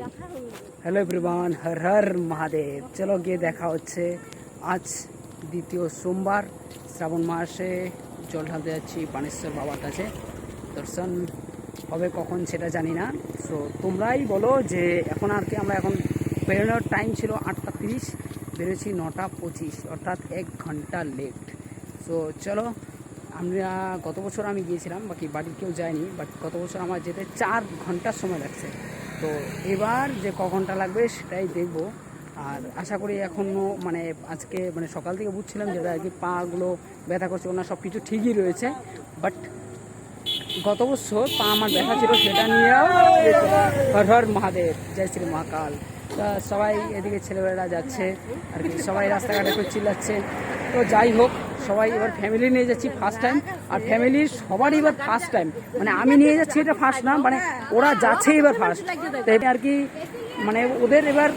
Hello everyone, हर हर महादेव। चलो गিয়ে দেখা হচ্ছে। আজ দ্বিতীয় সোমবার শ্রাবণ মাসে জল ঢালতে যাচ্ছি বানেশ্বর বাবার কাছে। দর্শন হবে কখন সেটা জানি না। সো তোমরাই বলো যে এখন আর কি আমরা এখন বেরোনোর টাইম ছিল 8:30, বেরোছি 9:25, অর্থাৎ 1 ঘন্টা লেট। সো চলো, আমরা গত বছর আমি গিয়েছিলাম, বাকি বাড়ির কেউ যায়নি, বাট গত বছর আমার যেতে 4 ঘন্টার সময় লাগছে। তো এবার যে ক ঘন্টা লাগবে সেটাই দেখব। আর আশা করি এখনও মানে আজকে মানে সকাল থেকে বুঝছিলাম যেটা আর কি পাগুলো ব্যথা করছে, ওনার সব কিছু ঠিকই রয়েছে। বাট গত বছর পা আমার ব্যথা ছিল, সেটা নিয়েও হর হর মহাদেব, জয় শ্রী মহাকাল। তা সবাই এদিকে ছেলেমেয়েরা যাচ্ছে আর কি, সবাই রাস্তাঘাটে একটু চিল্লাচ্ছে। তো যাই হোক, সবাই এবার ফ্যামিলি নিয়ে যাচ্ছি ফার্স্ট টাইম। আর ফ্যামিলির সবারই এবার ফার্স্ট টাইম, মানে আমি নিয়ে যাচ্ছি এটা ফার্স্ট না, মানে ওরা যাচ্ছে এবার ফার্স্ট। তো এটা আর কি মানে ওদের এবার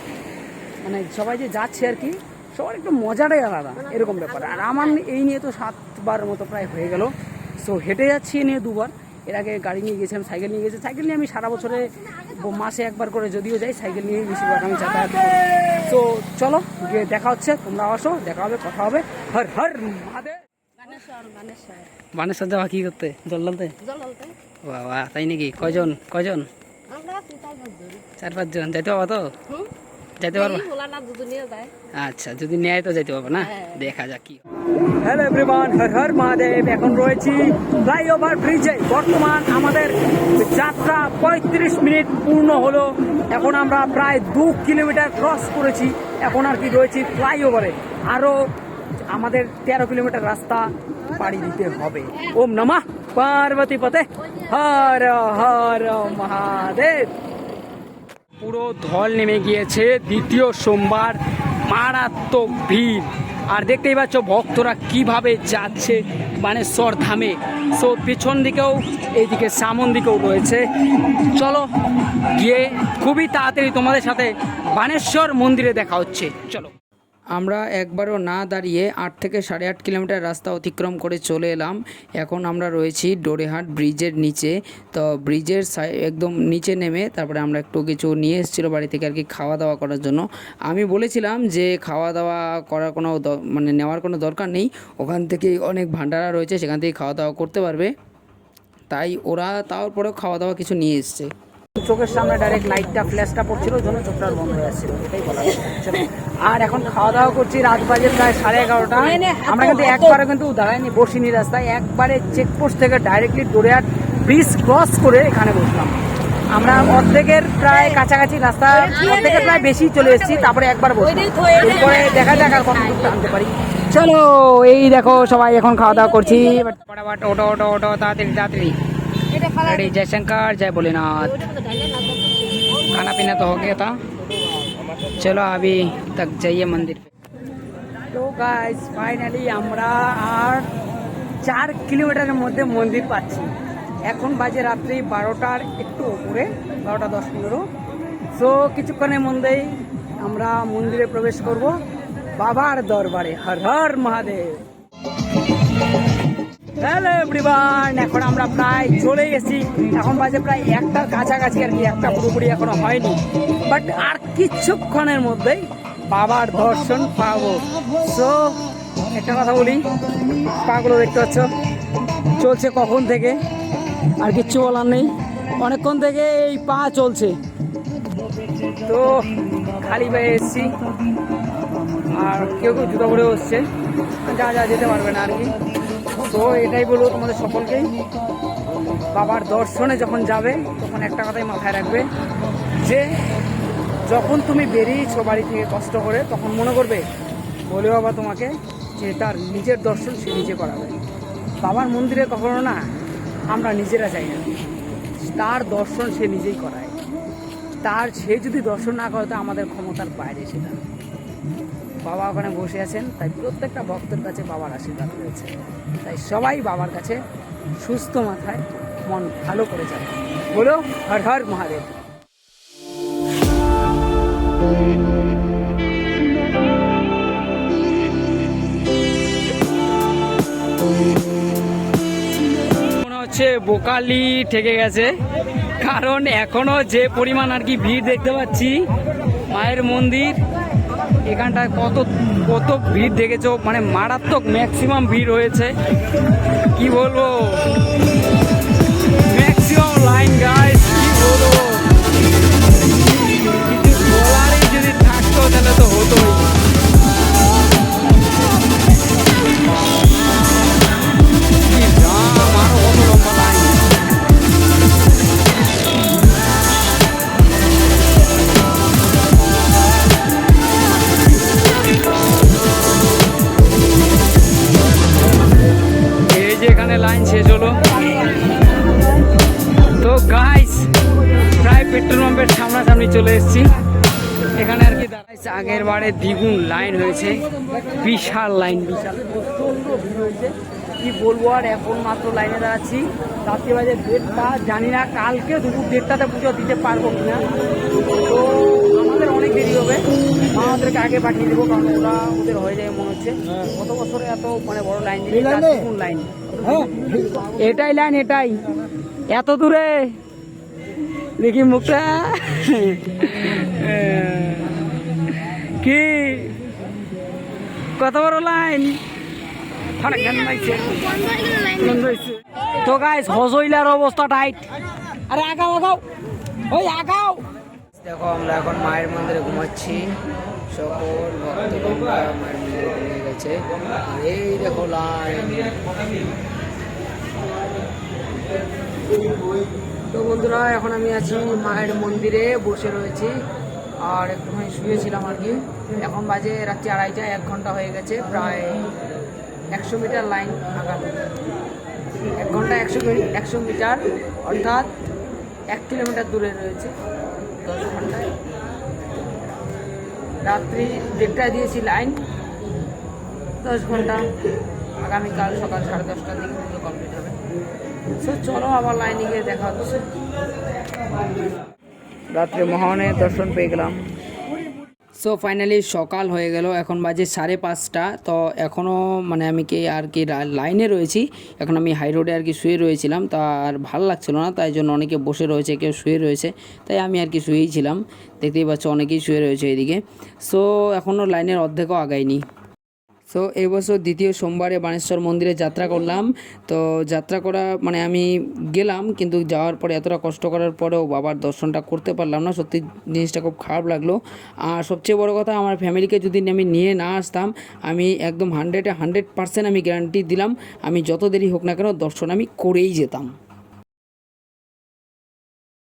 মানে সবাই যে যাচ্ছে আর কি, সবার একটু মজাটাই আলাদা, এরকম ব্যাপার। আর আমার এই নিয়ে তো 7বার মতো প্রায় হয়ে গেল। সো হেঁটে যাচ্ছি নিয়ে 2বার। এর আগে গাড়ি নিয়ে গেছিলাম, সাইকেল নিয়ে গেছি। সাইকেল নিয়ে আমি সারা বছরে মাসে 1বার করে যদিও যাই, সাইকেল নিয়ে বেশিরভাগ আমি যাতায়াত করি। তো চলো গিয়ে দেখা হচ্ছে, তোমরা আসো, দেখা হবে, কথা হবে। হর হর মহাদেব। বানেশ্বর যাওয়া কি করতে? জল ঢালতে? বাবা, তাই নাকি? কয়জন? 4-5 জন যাইতে পারবো তো? যাইতে পারবো? আচ্ছা, যদি নেয় তো যাইতে পারবো না, দেখা যাক কি। Hello everyone, Har Har Mahadev. এখন রয়েছি ফ্লাইওভার ব্রিজে। বর্তমান আমাদের যাত্রা 35 মিনিট পূর্ণ হলো। এখন আমরা প্রায় 2 কিলোমিটার ক্রস করেছি। এখন আর কি রয়েছি ফ্লাইওভারে। আরও আমাদের 13 কিলোমিটার রাস্তা পাড়ি দিতে হবে। ওম নমঃ পার্বতী পতে, হর হর মহাদেব। পুরো ঢল নেমে গিয়েছে, দ্বিতীয় সোমবার, মারাত্মক ভিড়। আর দেখতেই পাচ্ছ ভক্তরা কিভাবে যাচ্ছে বানেশ্বর ধামে। সো পেছন দিকেও এইদিকে সামন দিকেও রয়েছে। চলো গিয়ে খুবই তাড়াতাড়ি তোমাদের সাথে বানেশ্বর মন্দিরে দেখা হচ্ছে। চলো। আমরা একবারও না দাঁড়িয়ে 8 থেকে 8.5 কিলোমিটার রাস্তা অতিক্রম করে চলে এলাম। এখন আমরা রয়েছি ডোরেহাট ব্রিজের নিচে। তো ব্রিজের একদম নিচে নেমে তারপরে আমরা একটু কিছু নিয়ে এসেছিলো বাড়ি থেকে আর কি, খাওয়া দাওয়া করার জন্য। আমি বলেছিলাম যে খাওয়া দাওয়া করার কোনো মানে নেওয়ার কোনো দরকার নেই, ওখান থেকে অনেক ভান্ডারা রয়েছে, সেখান থেকে খাওয়া দাওয়া করতে পারবে। তাই ওরা তারপরেও খাওয়া দাওয়া কিছু নিয়ে এসছে। চোখের সামনে ডাইরেক্ট লাইটটা ফ্ল্যাশটা পড়ছিল, ওই জন্য চোখটা বন্ধ হয়ে আসছিল, এটাই বলা হচ্ছে। আর এখন খাওয়া দাওয়া করছি, রাত বাজে প্রায় 11:30। আমরা কিন্তু একবারে কিন্তু দাঁড়াইনি, বসিনি রাস্তায়, একবারে চেকপোস্ট থেকে ডাইরেক্টলি ডোরেহাট ব্রিজ ক্রস করে এখানে বসলাম। আমরা অর্ধেকের প্রায় কাছাকাছি রাস্তা, অর্ধেকের প্রায় বেশি চলে এসেছি। তারপরে একবার বসলাম, এরপরে দেখা যাক আর কত দূর আনতে পারি। চলো, এই দেখো সবাই এখন খাওয়া দাওয়া করছি। ফটাফট ওটো ওটো ওটো, তাড়াতাড়ি তাড়াতাড়ি। रेडी, जय शंकर, जय भोलेनाथ। खाना पीना तो हो गया था, चलो अभी तक जाइए मंदिर पे। तो गाइस फाइनली আমরা আর 4 কিলোমিটারের মধ্যে মন্দির পাচ্ছি। এখন বাজে রাত্রি 12টার একটু উপরে, 12:10-15। সো কিছুক্ষণের মধ্যেই আমরা মন্দিরে প্রবেশ করব, বাবার দরবারে। হর হর মহাদেব। হ্যালো এভরিওয়ান, এখন আমরা প্রায় চলে এসেছি। এখন বাজে প্রায় 1টার কাছাকাছি আর কি, 1টা পুরোপুরি এখনো হয়নি। বাট আর কিছুক্ষণের মধ্যেই বাবার দর্শন পাবো। সো একটা কথা বলি, পাগুলো দেখতে পাচ্ছ চলছে কখন থেকে, আর কিচ্ছু বলার নেই, অনেকক্ষণ থেকে এই পা চলছে। তো খালি পায়ে এসছি, আর কেউ কেউ জুতো পরে বসছে, যা যেতে পারবে না আর কি। তো এটাই বলবো তোমাদের সকলকেই, বাবার দর্শনে যখন যাবে তখন একটা কথাই মাথায় রাখবে, যে যখন তুমি বেরিয়েছো বাড়ি থেকে কষ্ট করে, তখন মনে করবে বলে বাবা তোমাকে যে তার নিজের দর্শন সে নিজে করাবে। বাবার মন্দিরে কখনো না আমরা নিজেরা যাই না, তার দর্শন সে নিজেই করায়। সে যদি দর্শন না করে তো আমাদের ক্ষমতার বাইরে সেটা। বাবা ওখানে বসে আছেন, তাই প্রত্যেকটা ভক্তের কাছে বাবার আশীর্বাদ রয়েছে। তাই সবাই বাবার কাছে সুস্থ মাথায় মন ভালো করে যাবে। বলো হর হর মহাদেব। মনে হচ্ছে বোকালি ঠেকে গেছে, কারণ এখনো যে পরিমাণ আর কি ভিড় দেখতে পাচ্ছি মায়ের মন্দির এখানটায় কত কত ভিড় দেখেছো, মানে মারাত্মক ম্যাক্সিমাম ভিড় হয়েছে, কি বলবো, ম্যাক্সিমাম লাইন গাইস, কি বলবো, কিছু বলারই যদি থাকতো তাহলে তো হতোই। কি দাম, আরো কত লম্বা লাইন। এই যে এখানে লাইন শেষ হলো। তো গাইস প্রায় পেট্রোল পাম্পের সামনাসামনি চলে এসেছি, এখানে আর কি দাঁড়াইছে আগের বারে দ্বিগুণ লাইন হয়েছে, বিশাল লাইন, বিশাল প্রচন্ড ভিড় হয়েছে, কি বলবো। আর এখন মাত্র লাইনে দাঁড়াচ্ছি, রাত্রি বাজে 1:30, জানি না কালকে দুপুর 1:30তে পুজো দিতে পারবো কিনা। তো আমাদের অনেক দেরি হবে, আমাদেরকে আগে পাঠিয়ে দেবো, কারণ ওদের হয়ে যায় মনে হচ্ছে, কত বছরে এত মানে বড় লাইন দিচ্ছে, দ্বিগুণ লাইন। এটাই লাইন, এটাই এত দূরে, দেখি মুখটা কি কত বড় লাইন। তো গাইস হজইলার অবস্থা টাইট, আরে আগাও আগাও, ওই আগাও। দেখো আমরা এখন মায়ের মন্দিরে ঘুমাচ্ছি, সকল ভক্তরা মায়ের মন্দিরে ঘুমিয়ে গেছে, এই দেখো লাইন। তো বন্ধুরা এখন আমি আছি মায়ের মন্দিরে বসে রয়েছি, আর একটুখানি শুয়েছিলাম আর কি। এখন বাজে রাত্রি 2:30, 1 ঘন্টা হয়ে গেছে, প্রায় 100 মিটার লাইন আগানো, 1 ঘন্টা 100 মিটার, অর্থাৎ 1 কিলোমিটার দূরে রয়েছে, 10 ঘন্টায়। রাত্রি 1:30টায় দিয়েছি লাইন, 10 ঘন্টা, আগামীকাল সকাল 10:30টার দিকে পুজো কমপ্লিট হবে। সো চলো আবার লাইনে গিয়ে দেখা হচ্ছে। রাত্রে মহানের দর্শন পেয়ে গেলাম। সো ফাইনালি সকাল হয়ে গেল, এখন বাজে 5:30। তো এখনও মানে আমি কি আর কি লাইনে রয়েছি, এখন আমি হাই রোডে আর কি শুয়ে রয়েছিলাম, তা আর ভালো লাগছিল না, তাই জন্য অনেকে বসে রয়েছে, কেউ শুয়ে রয়েছে, তাই আমি আর কি শুয়েই ছিলাম। দেখতেই পাচ্ছ অনেকেই শুয়ে রয়েছে এদিকে। সো এখনও লাইনের অর্ধেকও আগায়নি। সো এবছর দ্বিতীয় সোমবারে বানেশ্বর মন্দিরে যাত্রা করলাম। তো যাত্রা করা মানে আমি গেলাম, কিন্তু যাওয়ার পরে এতটা কষ্ট করার পরেও বাবার দর্শনটা করতে পারলাম না, সত্যি জিনিসটা খুব খারাপ লাগলো। আর সবচেয়ে বড় কথা, আমার ফ্যামিলিকে যদি আমি নিয়ে না আসতাম, আমি একদম 100% আমি গ্যারান্টি দিলাম, আমি যত দেরি হোক না কেন দর্শন আমি করেই যেতাম।